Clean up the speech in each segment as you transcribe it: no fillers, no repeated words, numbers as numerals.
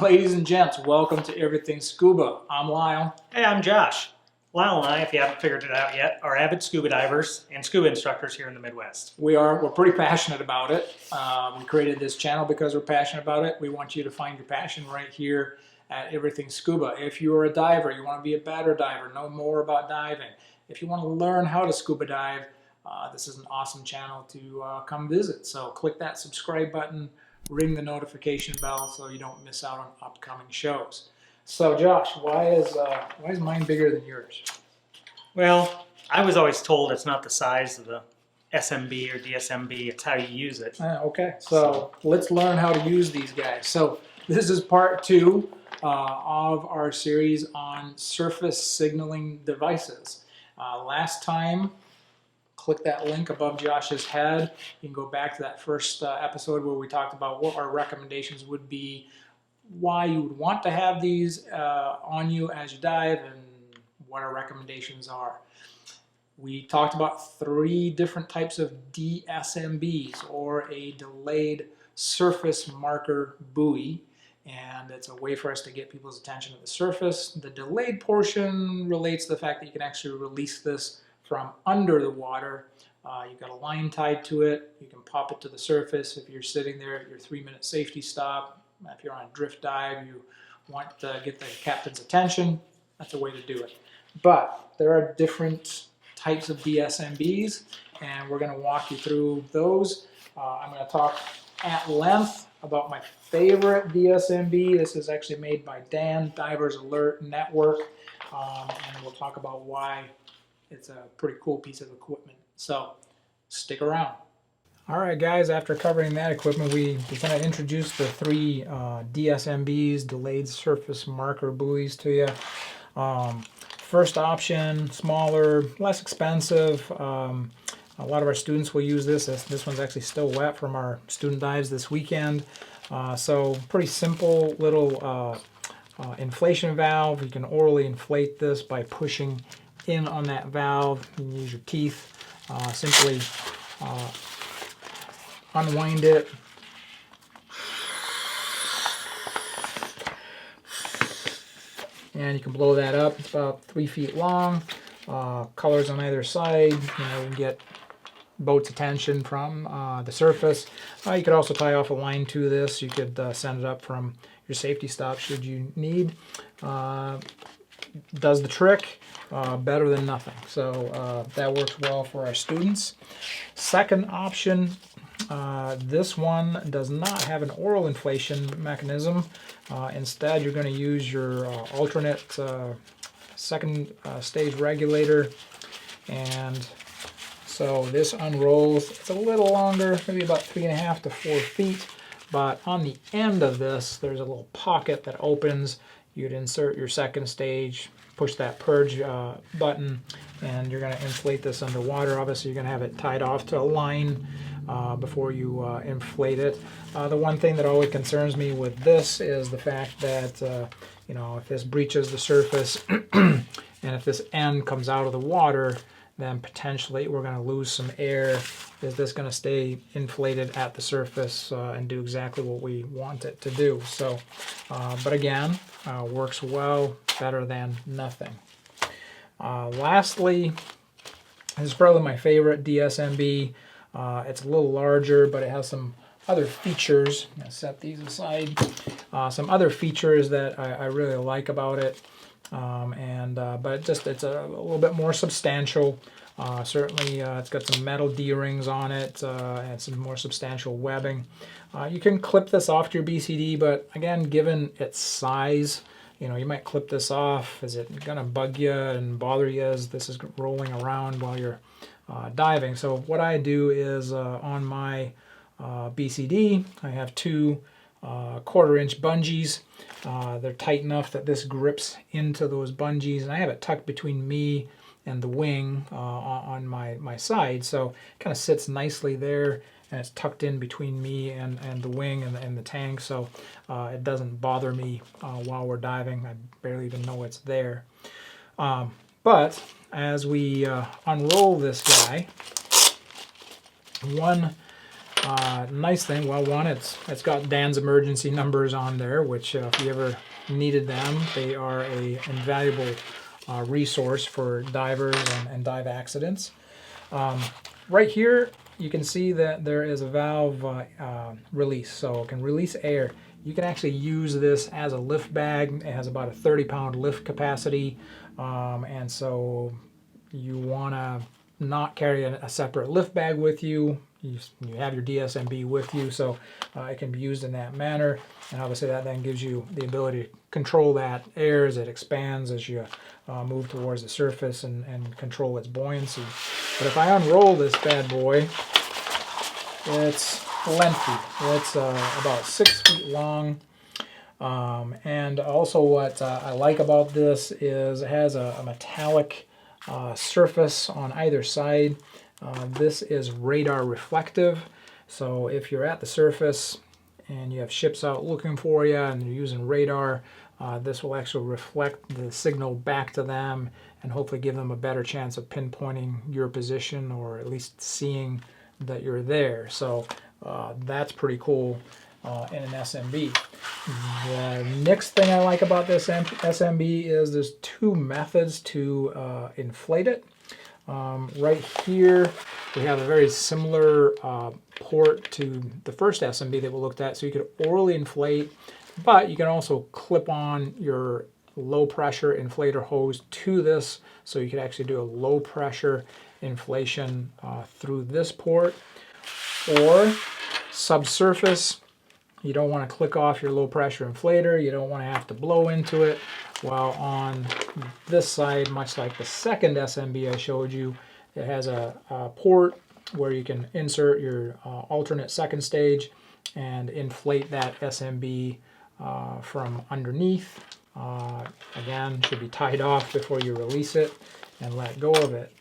Ladies and gents, welcome to Everything Scuba. I'm Lyle. Hey, I'm Josh. Lyle and I, if you haven't figured it out yet, are avid scuba divers and scuba instructors here in the Midwest. We're pretty passionate about it. We created this channel because we're passionate about it. We want you to find your passion right here at Everything Scuba. If you're a diver, you want to be a better diver, know more about diving. If you want to learn how to scuba dive, this is an awesome channel to come visit. So click that subscribe button, ring the notification bell so you don't miss out on upcoming shows. So Josh, why is mine bigger than yours? Well, I was always told it's not the size of the SMB or DSMB, it's how you use it. Okay, so let's learn how to use these guys. So this is part 2 of our series on surface signaling devices. Last time, click that link above Josh's head. You can go back to that first episode where we talked about what our recommendations would be, why you would want to have these on you as you dive, and what our recommendations are. We talked about 3 different types of DSMBs, or a delayed surface marker buoy, and it's a way for us to get people's attention at the surface. The delayed portion relates to the fact that you can actually release this from under the water. You've got a line tied to it. You can pop it to the surface if you're sitting there at your 3-minute safety stop. If you're on a drift dive, you want to get the captain's attention, that's a way to do it. But there are different types of DSMBs, and we're going to walk you through those. I'm going to talk at length about my favorite DSMB. This is actually made by Dan, Divers Alert Network, and we'll talk about why it's a pretty cool piece of equipment. So stick around. All right, guys, after covering that equipment, we kind of introduced the 3 DSMBs, delayed surface marker buoys, to you. First option, smaller, less expensive. A lot of our students will use this. This one's actually still wet from our student dives this weekend. So pretty simple little inflation valve. You can orally inflate this by pushing in on that valve. You can use your teeth. Simply unwind it. And you can blow that up. It's about 3 feet long. Colors on either side. You can get boat's attention from the surface. You could also tie off a line to this. You could send it up from your safety stop should you need. Does the trick, better than nothing. So that works well for our students. Second option, this one does not have an oral inflation mechanism. Instead, you're going to use your alternate second stage regulator, and so this unrolls. It's a little longer, maybe about 3.5 to 4 feet, but on the end of this there's a little pocket that opens. You'd insert your second stage, push that purge button, and you're going to inflate this underwater. Obviously you're going to have it tied off to a line before you inflate it. The one thing that always concerns me with this is the fact that if this breaches the surface and if this end comes out of the water, then potentially we're going to lose some air. Is this going to stay inflated at the surface and do exactly what we want it to do? So, but again, works well, better than nothing. Lastly, this is probably my favorite DSMB. It's a little larger, but it has some other features. I'm going to set these aside. Some other features that I really like about it. But it's a little bit more substantial. Certainly it's got some metal D-rings on it and some more substantial webbing. You can clip this off to your BCD, but again, given its size, you might clip this off. Is it going to bug you and bother you as this is rolling around while you're diving? So what I do is on my BCD, I have 2 1/4-inch bungees. They're tight enough that this grips into those bungees, and I have it tucked between me and the wing on my side, so it kind of sits nicely there, and it's tucked in between me and the wing and the tank, so it doesn't bother me while we're diving. I barely even know it's there. But as we unroll this guy, one Nice thing, well, one, it's got Dan's emergency numbers on there, which if you ever needed them, they are a invaluable resource for divers and dive accidents. Right here, you can see that there is a valve release, so it can release air. You can actually use this as a lift bag. It has about a 30-pound lift capacity, and so you want to not carry a separate lift bag with you. You have your DSMB with you, so it can be used in that manner. And obviously that then gives you the ability to control that air as it expands as you move towards the surface and control its buoyancy. But if I unroll this bad boy, it's lengthy. It's about 6 feet long. And also what I like about this is it has a metallic surface on either side. This is radar reflective, so if you're at the surface and you have ships out looking for you and you're using radar, this will actually reflect the signal back to them and hopefully give them a better chance of pinpointing your position, or at least seeing that you're there. So that's pretty cool in an SMB. The next thing I like about this SMB is there's two methods to inflate it. Right here we have a very similar port to the first SMB that we looked at, so you could orally inflate, but you can also clip on your low pressure inflator hose to this, so you could actually do a low pressure inflation through this port. Or subsurface, you don't want to click off your low pressure inflator, you don't want to have to blow into it. While on this side, much like the second SMB I showed you, it has a port where you can insert your alternate second stage and inflate that SMB from underneath. Again, should be tied off before you release it and let go of it.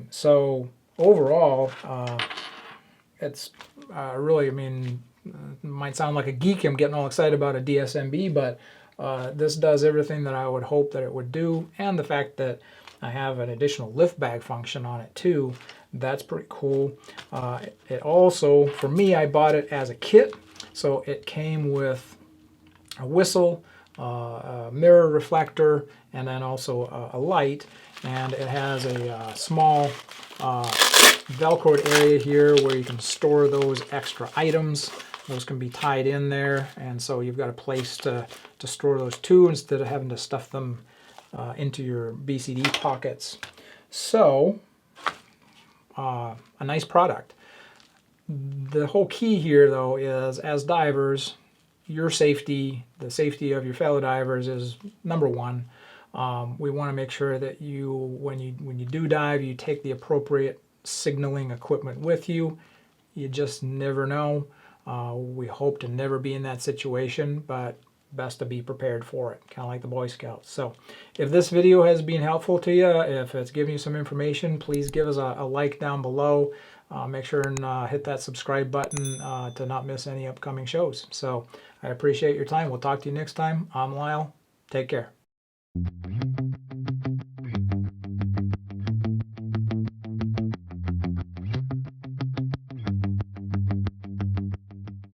So overall, it's really, I mean, it might sound like a geek, I'm getting all excited about a DSMB, but this does everything that I would hope that it would do, and the fact that I have an additional lift bag function on it too, that's pretty cool. It also, for me, I bought it as a kit, so it came with a whistle, a mirror reflector, and then also a light, and it has a small velcroed area here where you can store those extra items. Those can be tied in there, and so you've got a place to store those too, instead of having to stuff them into your BCD pockets. So, a nice product. The whole key here, though, is as divers, your safety, the safety of your fellow divers is number one. We want to make sure that you, when you do dive, you take the appropriate signaling equipment with you. You just never know. We hope to never be in that situation, but best to be prepared for it, kind of like the Boy Scouts. So if this video has been helpful to you, if it's giving you some information, please give us a like down below. Make sure and hit that subscribe button to not miss any upcoming shows. So I appreciate your time. We'll talk to you next time. I'm Lyle. Take care.